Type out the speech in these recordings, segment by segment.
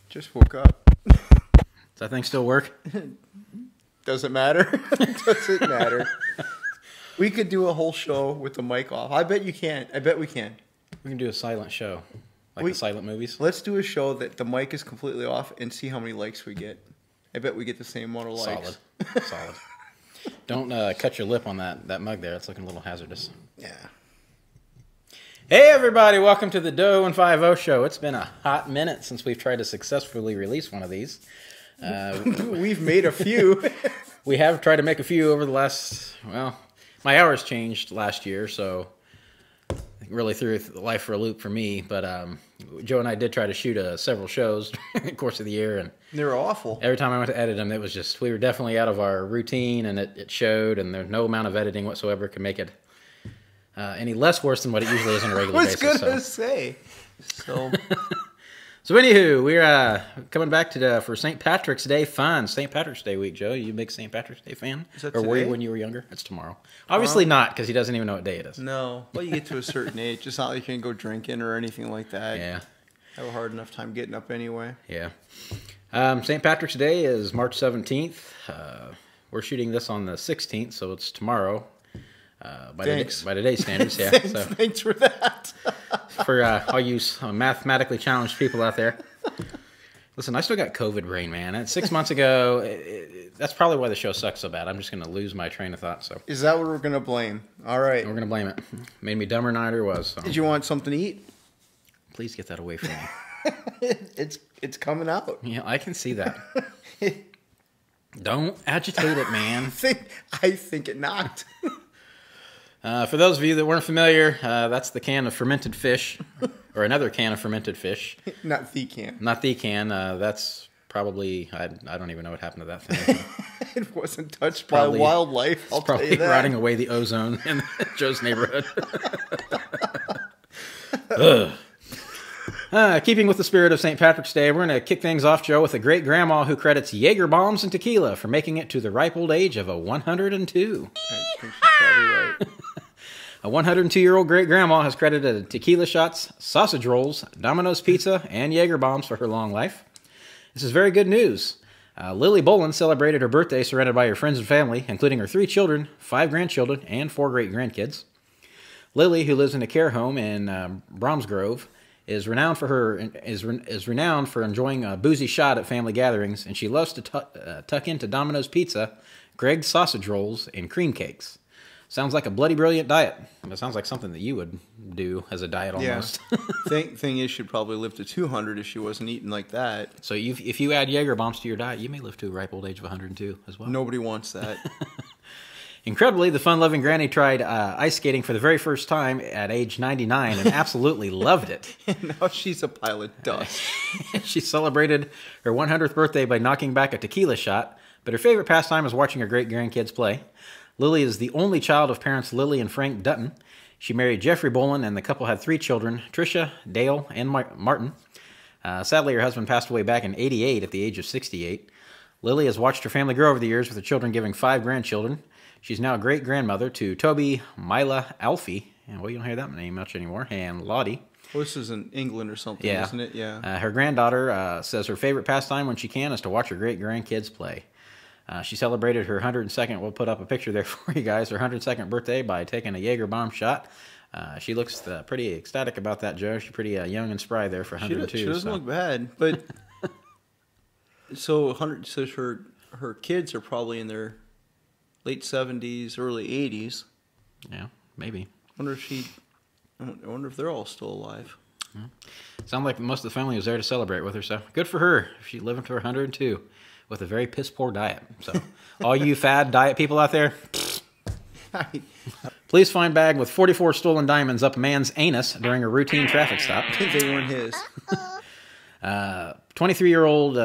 Just woke up. Does that thing still work? Doesn't matter. Doesn't matter. We could do a whole show with the mic off. I bet you can. I bet we can. We can do a silent show, like the silent movies. Let's do a show that the mic is completely off and see how many likes we get. I bet we get the same amount of likes. Solid. Don't cut your lip on that mug there. It's looking a little hazardous. Yeah. Hey everybody, welcome to the Doe and 5-0 show. It's been a hot minute since we've tried to successfully release one of these. We've made a few. We have tried to make a few over the last, well, my hours changed last year, so really threw life for a loop for me. But Joe and I did try to shoot several shows during the course of the year. And they were awful. Every time I went to edit them, it was just, we were definitely out of our routine, and it showed, and there's no amount of editing whatsoever could make it any less worse than what it usually is on a regular basis. I was going to say. So anywho, we're coming back to for St. Patrick's Day fun. St. Patrick's Day week, Joe. You a big St. Patrick's Day fan? Is that or were you today? when you were younger? It's tomorrow. Obviously not, because he doesn't even know what day it is. No. Well, you get to a certain age. It's not like you can go drinking or anything like that. Yeah. I have a hard enough time getting up anyway. Yeah. St. Patrick's Day is March 17th. We're shooting this on the 16th, so it's tomorrow. By today's standards, yeah. Thanks for that. For all you mathematically challenged people out there. Listen, I still got COVID brain, man. And 6 months ago, that's probably why the show sucks so bad. I'm just going to lose my train of thought. So is that what we're going to blame? All right. We're going to blame it. Made me dumber than I ever was. So. Did you want something to eat? Please get that away from me. It's coming out. Yeah, I can see that. Don't agitate it, man. I think it knocked. For those of you that weren't familiar, that's the can of fermented fish, or another can of fermented fish. Not the can. Not the can. That's probably, I don't even know what happened to that thing. It wasn't touched by wildlife, I'll tell you that. Probably rotting away the ozone in Joe's neighborhood. Keeping with the spirit of St. Patrick's Day, we're going to kick things off, Joe, with a great-grandma who credits Jagerbombs and tequila for making it to the ripe old age of a 102. I think she's probably right. A 102-year-old great-grandma has credited tequila shots, sausage rolls, Domino's pizza, and Jagerbombs for her long life. This is very good news. Lily Bolin celebrated her birthday surrounded by her friends and family, including her 3 children, 5 grandchildren, and 4 great-grandkids. Lily, who lives in a care home in Bromsgrove, is renowned for enjoying a boozy shot at family gatherings, and she loves to tuck into Domino's pizza, Greg's sausage rolls, and cream cakes. Sounds like a bloody brilliant diet. It sounds like something that you would do as a diet almost. Yeah. Thing is, she'd probably live to 200 if she wasn't eating like that. So if you add Jagerbombs to your diet, you may live to a ripe old age of 102 as well. Nobody wants that. Incredibly, the fun-loving granny tried ice skating for the very first time at age 99 and absolutely loved it. And now she's a pile of dust. She celebrated her 100th birthday by knocking back a tequila shot, but her favorite pastime is watching her great-grandkids play. Lily is the only child of parents Lily and Frank Dutton. She married Jeffrey Bolin, and the couple had 3 children, Tricia, Dale, and Martin. Sadly, her husband passed away back in '88 at the age of 68. Lily has watched her family grow over the years, with her children giving 5 grandchildren. She's now a great-grandmother to Toby, Mila, Alfie, and well, you don't hear that name much anymore, and Lottie. Well, this is in England or something, isn't it? Yeah. Her granddaughter says her favorite pastime when she can is to watch her great-grandkids play. She celebrated her 102nd, we'll put up a picture there for you guys, her 102nd birthday by taking a Jagerbomb shot. She looks pretty ecstatic about that, Joe. She's pretty young and spry there for 102. She doesn't look bad, but so her kids are probably in their late 70s, early 80s. Yeah, maybe. I wonder if they're all still alive. Yeah. Sounds like most of the family was there to celebrate with her, so good for her. She's living to her 102 with a very piss-poor diet. So all you fad diet people out there, police find bag with 44 stolen diamonds up a man's anus during a routine traffic stop. They weren't his. 23-year-old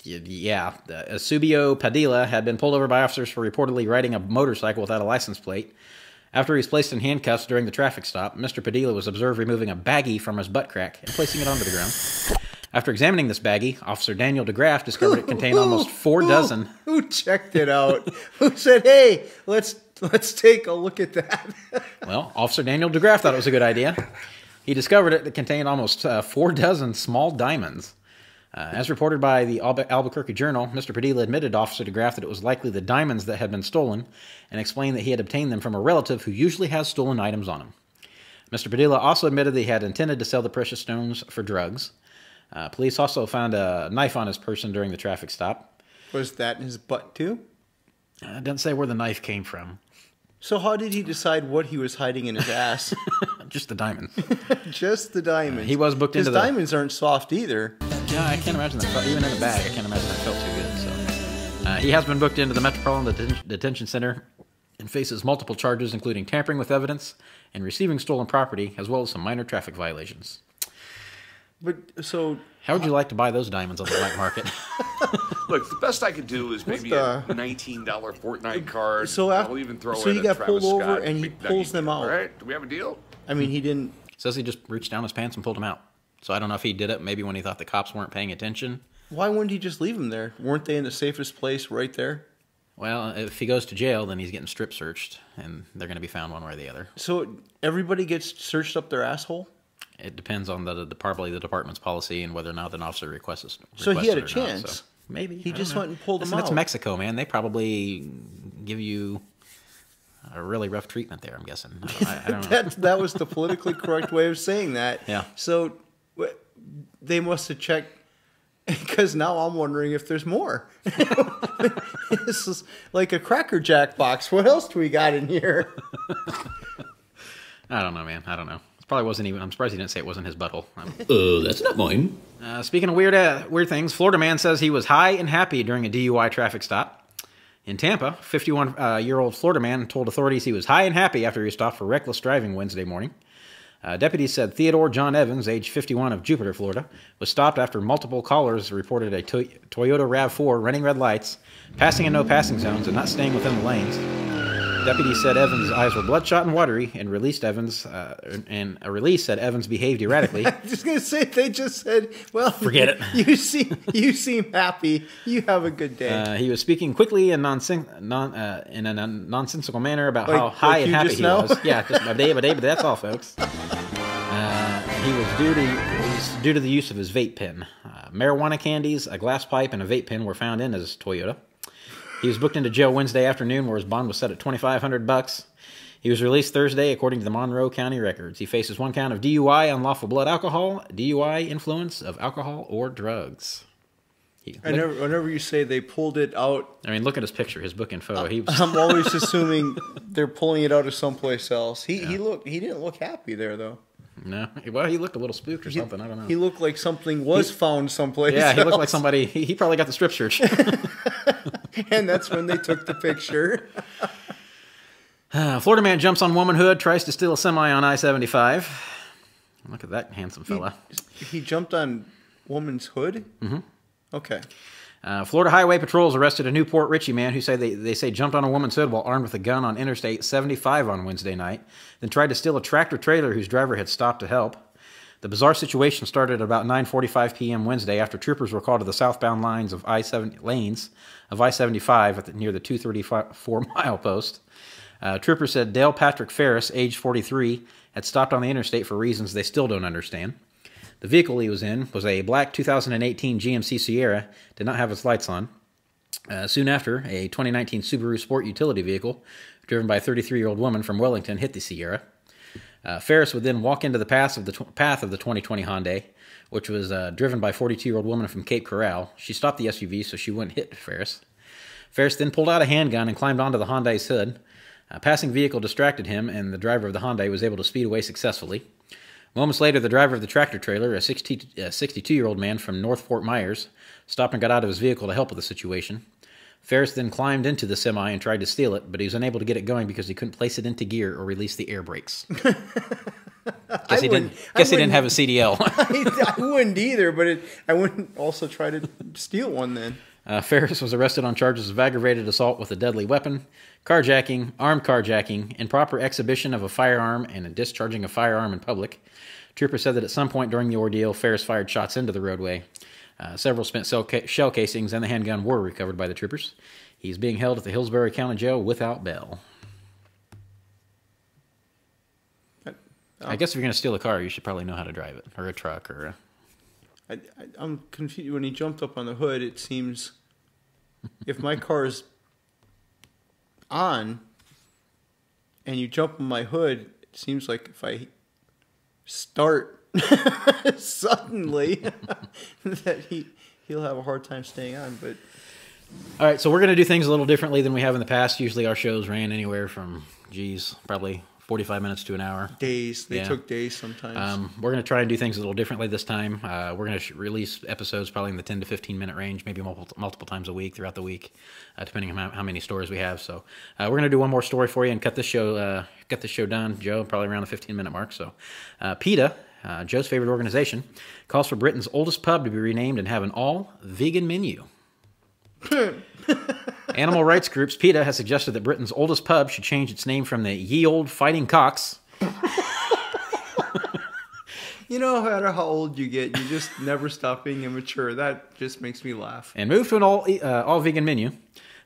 Eusebio Padilla had been pulled over by officers for reportedly riding a motorcycle without a license plate. After he was placed in handcuffs during the traffic stop, Mr. Padilla was observed removing a baggie from his butt crack and placing it onto the ground. After examining this baggie, Officer Daniel DeGraff discovered it contained almost 4 dozen. Who checked it out? Who said, hey, let's take a look at that? Well, Officer Daniel DeGraff thought it was a good idea. He discovered it contained almost 4 dozen small diamonds. As reported by the Albuquerque Journal, Mr. Padilla admitted to Officer DeGraff that it was likely the diamonds that had been stolen and explained that he had obtained them from a relative who usually has stolen items on him. Mr. Padilla also admitted that he had intended to sell the precious stones for drugs. Police also found a knife on his person during the traffic stop. Was that in his butt, too? It doesn't say where the knife came from. So how did he decide what he was hiding in his ass? Just the diamonds. Just the diamonds. He was booked into the... His diamonds aren't soft either. Yeah, I can't imagine that. Even in the bag, I can't imagine that felt too good. So, he has been booked into the Metropolitan Detention Center and faces multiple charges, including tampering with evidence and receiving stolen property, as well as some minor traffic violations. But so, how would you like to buy those diamonds on the black market? Look, the best I could do is maybe a $19 Fortnite card. I'll even throw in he got Travis pulled over Scott and he pulls them out. All right, do we have a deal? I mean, he didn't. Says he just reached down his pants and pulled them out. So I don't know if he did it maybe when he thought the cops weren't paying attention. Why wouldn't he just leave them there? Weren't they in the safest place right there? Well, if he goes to jail, then he's getting strip searched, and they're going to be found one way or the other. So everybody gets searched up their asshole? It depends on probably the department's policy and whether or not an officer requests it. So he had a chance. Not, so maybe. He just went and pulled them Listen, out. It's Mexico, man. They probably give you a really rough treatment there, I'm guessing. I don't know. That was the politically correct way of saying that. Yeah. So they must have checked, because now I'm wondering if there's more. This is like a Cracker Jack box. What else do we got in here? I don't know, man. I don't know. It probably wasn't even. I'm surprised he didn't say it wasn't his butthole. That's not mine. Speaking of weird things, Florida man says he was high and happy during a DUI traffic stop. In Tampa, 51-year-old Florida man told authorities he was high and happy after he was stopped for reckless driving Wednesday morning. Deputies said Theodore John Evans, age 51 of Jupiter, Florida, was stopped after multiple callers reported a Toyota RAV4 running red lights, passing in no passing zones, and not staying within the lanes. Deputies said Evans' eyes were bloodshot and watery, and a release said Evans behaved erratically. I'm just gonna say they just said, "Well, forget it. You seem happy. You have a good day." He was speaking quickly and in a nonsensical manner about how high and happy he was. Yeah, just a day, but that's all, folks. He was due to the use of his vape pen. Marijuana candies, a glass pipe, and a vape pen were found in his Toyota. He was booked into jail Wednesday afternoon, where his bond was set at $2,500. He was released Thursday, according to the Monroe County records. He faces 1 count of DUI, unlawful blood alcohol, DUI, influence of alcohol or drugs. Whenever you say they pulled it out, I mean, look at his picture, his book and photo. I'm always assuming they're pulling it out of someplace else. He didn't look happy there though. No, well, he looked a little spooked or something. I don't know. He looked like something was found someplace. Yeah, he else. looked like somebody. He probably got the strip search. And that's when they took the picture. Florida man jumps on womanhood, tries to steal a semi on I-75. Look at that handsome fella. He jumped on woman's hood? Mm-hmm. Okay. Florida Highway Patrol's arrested a Newport Richie man who they say jumped on a woman's hood while armed with a gun on Interstate 75 on Wednesday night, then tried to steal a tractor trailer whose driver had stopped to help. The bizarre situation started at about 9:45 p.m. Wednesday after troopers were called to the southbound lanes of I-75 near the 234 mile post. Troopers said Dale Patrick Ferris, age 43, had stopped on the interstate for reasons they still don't understand. The vehicle he was in was a black 2018 GMC Sierra, did not have its lights on. Soon after, a 2019 Subaru Sport utility vehicle, driven by a 33-year-old woman from Wellington, hit the Sierra. Ferris would then walk into the path of the 2020 Hyundai, which was driven by a 42-year-old woman from Cape Coral. She stopped the SUV so she wouldn't hit Ferris. Ferris then pulled out a handgun and climbed onto the Hyundai's hood. A passing vehicle distracted him, and the driver of the Hyundai was able to speed away successfully. Moments later, the driver of the tractor trailer, a 62-year-old man from North Fort Myers, stopped and got out of his vehicle to help with the situation. Ferris then climbed into the semi and tried to steal it, but he was unable to get it going because he couldn't place it into gear or release the air brakes. Guess he didn't have a CDL. I wouldn't either, but I wouldn't also try to steal one then. Ferris was arrested on charges of aggravated assault with a deadly weapon, carjacking, armed carjacking, improper exhibition of a firearm, and discharging a firearm in public. Troopers said that at some point during the ordeal, Ferris fired shots into the roadway. Several spent shell casings and the handgun were recovered by the troopers. He's being held at the Hillsborough County Jail without bail. I guess if you're going to steal a car, you should probably know how to drive it, or a truck, or I'm confused. When he jumped up on the hood, it seems if my car is on and you jump on my hood, it seems like if I start suddenly that he'll have a hard time staying on. But all right, so we're going to do things a little differently than we have in the past. Usually our shows ran anywhere from, probably 45 minutes to an hour. Days. They took days sometimes. We're going to try and do things a little differently this time. We're going to release episodes probably in the 10 to 15 minute range, maybe multiple times a week throughout the week, depending on how many stories we have. So we're going to do one more story for you and cut this show done, Joe, probably around the 15-minute mark. So PETA, Joe's favorite organization, calls for Britain's oldest pub to be renamed and have an all-vegan menu. Animal rights groups PETA has suggested that Britain's oldest pub should change its name from the Ye Old Fighting Cocks. You know, no matter how old you get, you just never stop being immature. That just makes me laugh. And move to an all-vegan menu.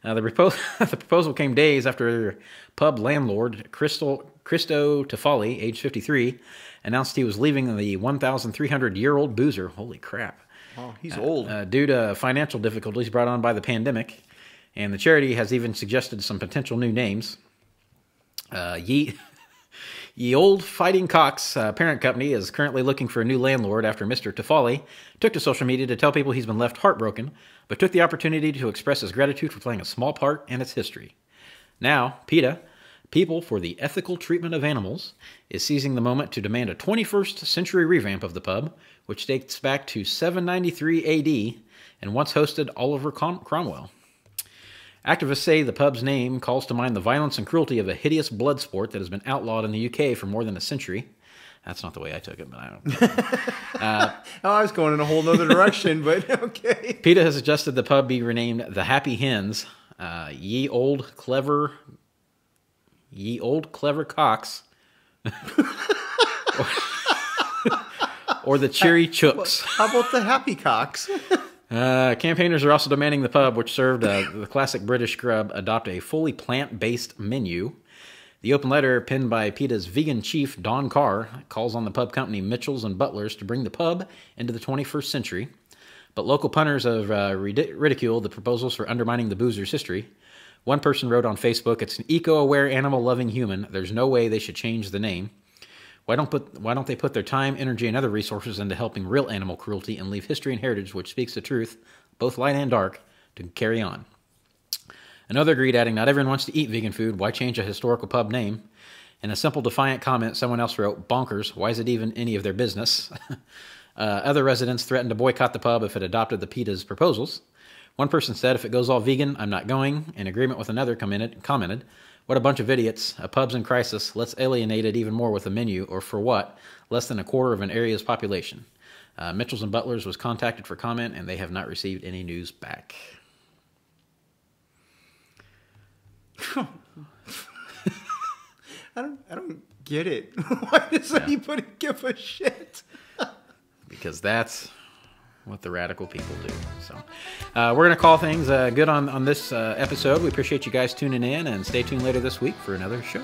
The proposal came days after pub landlord Cristo Tafali, age 53, announced he was leaving the 1,300-year-old boozer. Holy crap. Oh, he's old. Due to financial difficulties brought on by the pandemic. And the charity has even suggested some potential new names. Ye Old Fighting Cocks parent company is currently looking for a new landlord after Mr. Tafali took to social media to tell people he's been left heartbroken, but took the opportunity to express his gratitude for playing a small part in its history. Now, PETA, People for the Ethical Treatment of Animals, is seizing the moment to demand a 21st century revamp of the pub, which dates back to 793 AD and once hosted Oliver Cromwell. Activists say the pub's name calls to mind the violence and cruelty of a hideous blood sport that has been outlawed in the UK for more than a century. That's not the way I took it, but I don't know. I was going in a whole other direction, but okay. PETA has suggested the pub be renamed the Happy Hens, Ye Old Clever Cocks, or the Cheery Chooks. How about the Happy Cocks? Campaigners are also demanding the pub, which served the classic British grub, adopt a fully plant-based menu. The open letter, penned by PETA's vegan chief, Don Carr, calls on the pub company Mitchells and Butlers to bring the pub into the 21st century. But local punters have ridiculed the proposals for undermining the boozer's history. One person wrote on Facebook, "It's an eco-aware, animal-loving human. There's no way they should change the name. Why don't they put their time, energy, and other resources into helping real animal cruelty and leave history and heritage, which speaks the truth, both light and dark, to carry on?" Another agreed, adding, "Not everyone wants to eat vegan food. Why change a historical pub name?" In a simple defiant comment, someone else wrote, "Bonkers. Why is it even any of their business?" Other residents threatened to boycott the pub if it adopted the PETA's proposals. One person said, "If it goes all vegan, I'm not going." In agreement with another commented, "What a bunch of idiots. A pub's in crisis. Let's alienate it even more with a menu, or for what? Less than a quarter of an area's population." Mitchells and Butlers was contacted for comment, and they have not received any news back. I don't get it. Why does anybody give a shit? Because that's what the radical people do. So we're going to call things good on this episode. We appreciate you guys tuning in, and stay tuned later this week for another show.